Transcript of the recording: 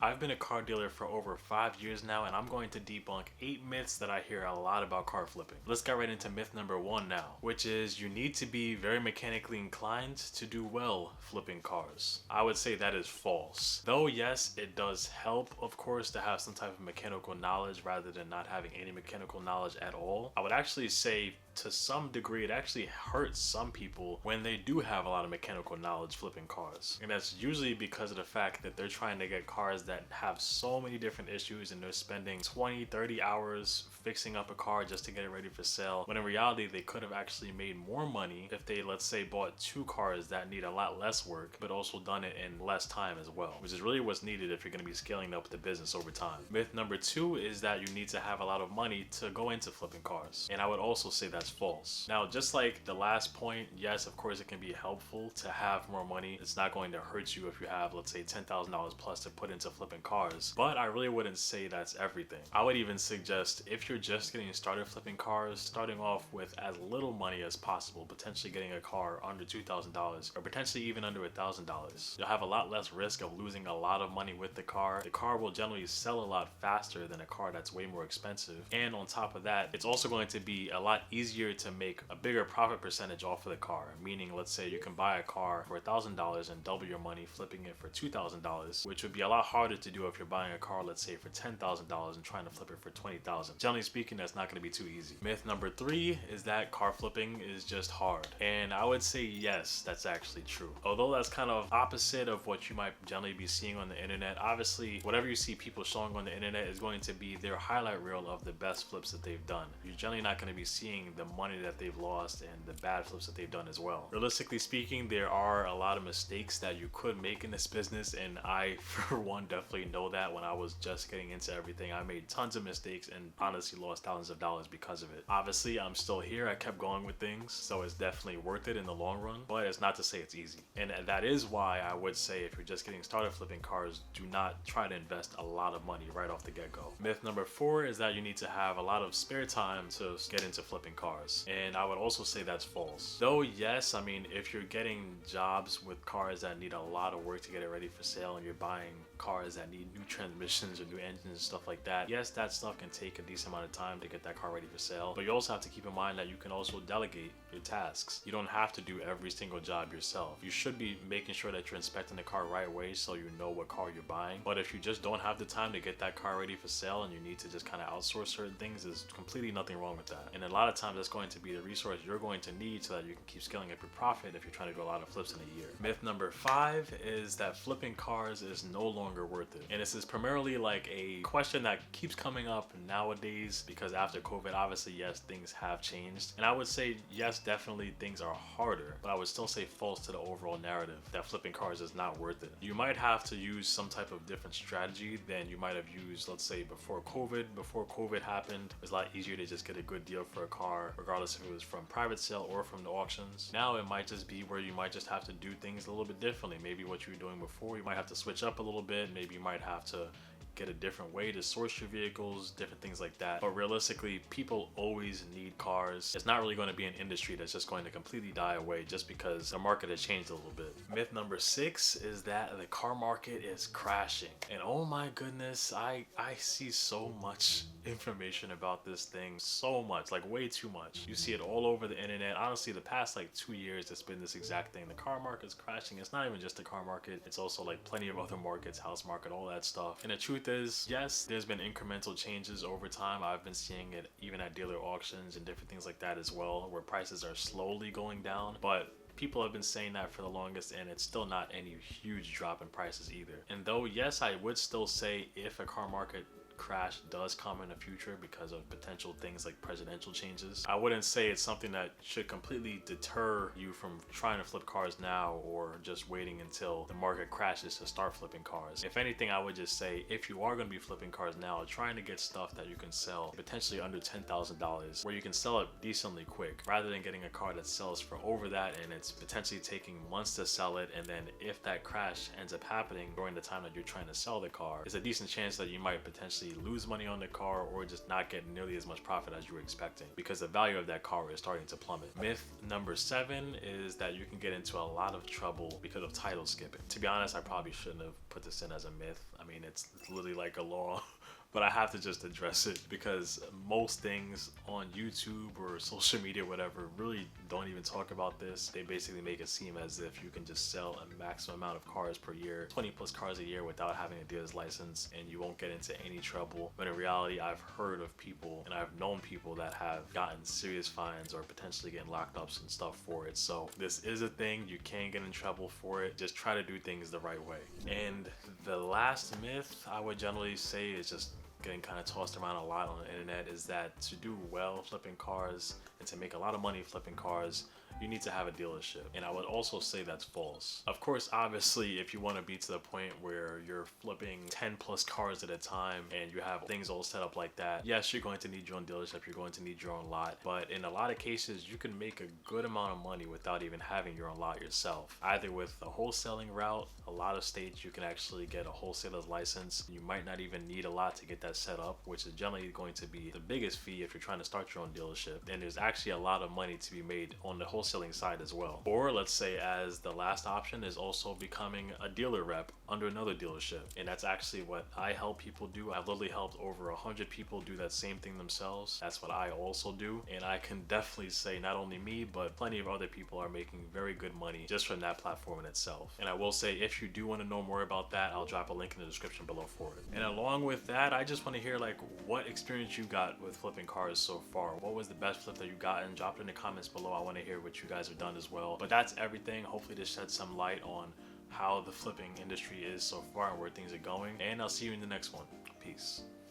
I've been a car dealer for over 5 years now, and I'm going to debunk 8 myths that I hear a lot about car flipping. Let's get right into myth number 1 now, which is you need to be very mechanically inclined to do well flipping cars. I would say that is false. Though yes, it does help, of course, to have some type of mechanical knowledge rather than not having any mechanical knowledge at all. I would actually say to some degree it actually hurts some people when they do have a lot of mechanical knowledge flipping cars. And that's usually because of the fact that they're trying to get cars that have so many different issues and they're spending 20-30 hours fixing up a car just to get it ready for sale, when in reality they could have actually made more money if they, let's say, bought 2 cars that need a lot less work but also done it in less time as well, which is really what's needed if you're going to be scaling up the business over time. Myth number 2 is that you need to have a lot of money to go into flipping cars, and I would also say that's false. Now, just like the last point, yes, of course it can be helpful to have more money. It's not going to hurt you if you have, let's say, $10,000 plus to put into flipping cars, but I really wouldn't say that's everything. I would even suggest, if you're just getting started flipping cars, starting off with as little money as possible, potentially getting a car under $2,000 or potentially even under $1,000. You'll have a lot less risk of losing a lot of money with the car. The car will generally sell a lot faster than a car that's way more expensive, and on top of that, it's also going to be a lot easier to make a bigger profit percentage off of the car. Meaning, let's say you can buy a car for $1,000 and double your money flipping it for $2,000, which would be a lot harder to do if you're buying a car, let's say, for $10,000 and trying to flip it for $20,000. Generally speaking, that's not going to be too easy. Myth number 3 is that car flipping is just hard, and I would say yes, that's actually true. Although that's kind of opposite of what you might generally be seeing on the internet. Obviously, whatever you see people showing on the internet is going to be their highlight reel of the best flips that they've done. You're generally not going to be seeing the money that they've lost and the bad flips that they've done as well. Realistically speaking, there are a lot of mistakes that you could make in this business, and I, for one, definitely know that. When I was just getting into everything, I made tons of mistakes and honestly lost thousands of dollars because of it. Obviously, I'm still here. I kept going with things, so it's definitely worth it in the long run, but it's not to say it's easy. And that is why I would say, if you're just getting started flipping cars, do not try to invest a lot of money right off the get-go. Myth number 4 is that you need to have a lot of spare time to get into flipping cars, and I would also say that's false. Though yes, I mean, if you're getting jobs with cars that need a lot of work to get it ready for sale, and you're buying cars that need new transmissions or new engines and stuff like that, yes, that stuff can take a decent amount of time to get that car ready for sale, but you also have to keep in mind that you can also delegate your tasks. You don't have to do every single job yourself. You should be making sure that you're inspecting the car right away so you know what car you're buying, but if you just don't have the time to get that car ready for sale and you need to just kind of outsource certain things, there's completely nothing wrong with that. And a lot of times that's going to be the resource you're going to need so that you can keep scaling up your profit if you're trying to do a lot of flips in a year. Myth number 5 is that flipping cars is no longer worth it. And this is primarily like a question that keeps coming up nowadays because after COVID, obviously, yes, things have changed. And I would say, yes, definitely things are harder, but I would still say false to the overall narrative that flipping cars is not worth it. You might have to use some type of different strategy than you might have used, let's say, before COVID. Before COVID happened, it was a lot easier to just get a good deal for a car, regardless if it was from private sale or from the auctions. Now it might just be where you might just have to do things a little bit differently. Maybe what you were doing before, you might have to switch up a little bit. Maybe you might have to get a different way to source your vehicles, different things like that. But realistically, people always need cars. It's not really going to be an industry that's just going to completely die away just because the market has changed a little bit. Myth number 6 is that the car market is crashing. And oh my goodness, I see so much information about this thing, so much, like way too much. You see it all over the internet. Honestly, the past like 2 years, it's been this exact thing. The car market's crashing. It's not even just the car market. It's also like plenty of other markets, house market, all that stuff. And the truth is, yes, there's been incremental changes over time. I've been seeing it even at dealer auctions and different things like that as well, where prices are slowly going down. But people have been saying that for the longest, and it's still not any huge drop in prices either. And though, yes, I would still say if a car market crash does come in the future because of potential things like presidential changes, I wouldn't say it's something that should completely deter you from trying to flip cars now or just waiting until the market crashes to start flipping cars. If anything, I would just say, if you are going to be flipping cars now, trying to get stuff that you can sell potentially under $10,000 where you can sell it decently quick, rather than getting a car that sells for over that and it's potentially taking months to sell it, and then if that crash ends up happening during the time that you're trying to sell the car, it's a decent chance that you might potentially lose money on the car or just not get nearly as much profit as you were expecting because the value of that car is starting to plummet. Myth number 7 is that you can get into a lot of trouble because of title skipping. To be honest, I probably shouldn't have put this in as a myth. I mean, mean, it's literally like a law. But I have to just address it because most things on YouTube or social media, whatever, really don't even talk about this. They basically make it seem as if you can just sell a maximum amount of cars per year, 20 plus cars a year, without having a dealer's license, and you won't get into any trouble. But in reality, I've heard of people and I've known people that have gotten serious fines or potentially getting locked up and stuff for it. So this is a thing. You can get in trouble for it. Just try to do things the right way. And the last myth I would generally say is just getting kind of tossed around a lot on the internet, is that to do well flipping cars and to make a lot of money flipping cars, you need to have a dealership. And I would also say that's false. Of course, obviously, if you want to be to the point where you're flipping 10 plus cars at a time and you have things all set up like that, yes, you're going to need your own dealership, you're going to need your own lot. But in a lot of cases, you can make a good amount of money without even having your own lot yourself. Either with the wholesaling route, a lot of states you can actually get a wholesaler's license. You might not even need a lot to get that set up, which is generally going to be the biggest fee if you're trying to start your own dealership. And there's actually a lot of money to be made on the wholesaling side as well. Or let's say, as the last option, is also becoming a dealer rep under another dealership. And that's actually what I help people do. I've literally helped over 100 people do that same thing themselves. That's what I also do. And I can definitely say not only me, but plenty of other people are making very good money just from that platform in itself. And I will say, if you do want to know more about that, I'll drop a link in the description below for it. And along with that, I just want to hear like what experience you got with flipping cars so far. What was the best flip that you got? And drop it in the comments below. I want to hear what you guys have done as well. But that's everything. Hopefully this shed some light on how the flipping industry is so far and where things are going. And I'll see you in the next one. Peace.